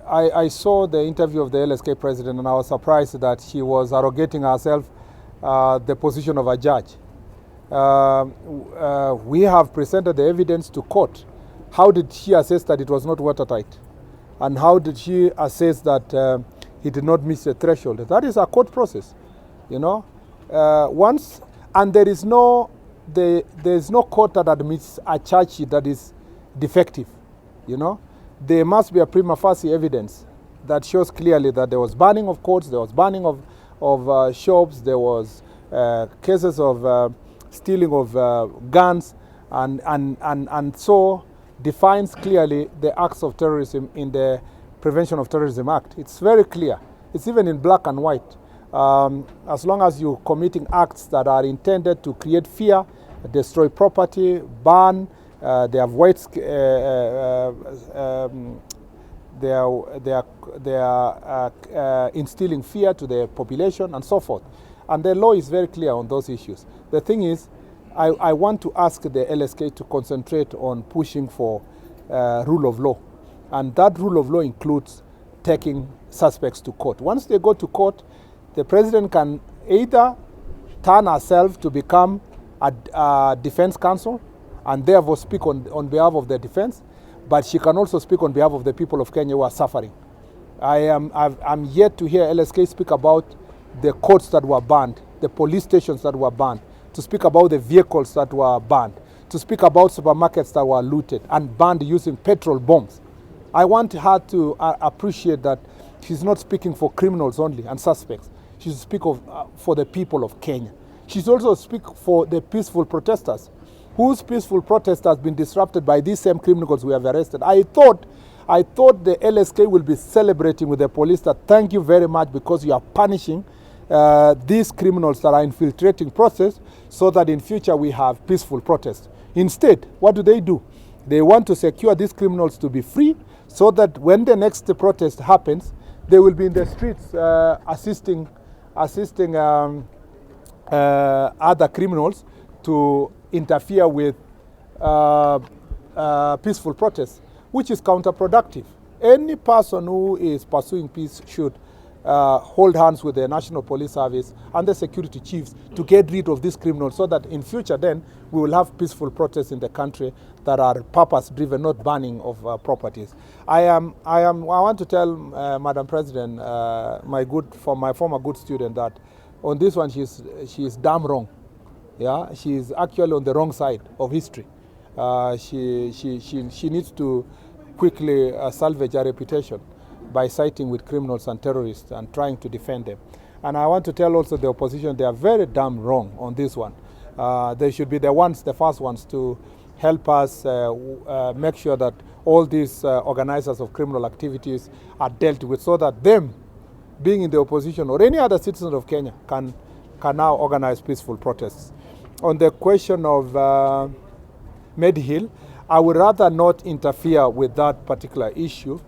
I saw the interview of the LSK President, and I was surprised that she was arrogating herself the position of a judge. We have presented the evidence to court. How did she assess that it was not watertight? And how did she assess that he did not miss the threshold? That is a court process, you know. And there is no court that admits a charge sheet that is defective, you know. There must be a prima facie evidence that shows clearly that there was burning of courts, there was burning of shops, there was cases of stealing of guns, and so defines clearly the acts of terrorism in the Prevention of Terrorism Act. It's very clear. It's even in black and white. As long as you're committing acts that are intended to create fear, destroy property, burn, they have white, they are instilling fear to the population and so forth. And the law is very clear on those issues. The thing is, I want to ask the LSK to concentrate on pushing for rule of law. And that rule of law includes taking suspects to court. Once they go to court, the president can either turn herself to become a defense counsel and therefore speak on behalf of the defense, but she can also speak on behalf of the people of Kenya who are suffering. I'm yet to hear LSK speak about the courts that were banned, the police stations that were banned, to speak about the vehicles that were banned, to speak about supermarkets that were looted and banned using petrol bombs. I want her to appreciate that she's not speaking for criminals only and suspects. She should speak for the people of Kenya. She should also speak for the peaceful protesters, whose peaceful protest has been disrupted by these same criminals we have arrested. I thought the LSK will be celebrating with the police that thank you very much because you are punishing these criminals that are infiltrating process so that in future we have peaceful protests. Instead, what do? They want to secure these criminals to be free so that when the next protest happens, they will be in the streets assisting other criminals to interfere with peaceful protests, which is counterproductive. Any person who is pursuing peace should hold hands with the National Police Service and the security chiefs to get rid of these criminals so that in future then we will have peaceful protests in the country that are purpose-driven, not burning of properties. I want to tell Madam President, my former good student, that on this one she's damn wrong. Yeah, she is actually on the wrong side of history. She needs to quickly salvage her reputation by siding with criminals and terrorists and trying to defend them. And I want to tell also the opposition they are very damn wrong on this one. They should be the first ones to help us make sure that all these organizers of criminal activities are dealt with so that them, being in the opposition or any other citizen of Kenya, can now organize peaceful protests. On the question of Medihill, I would rather not interfere with that particular issue.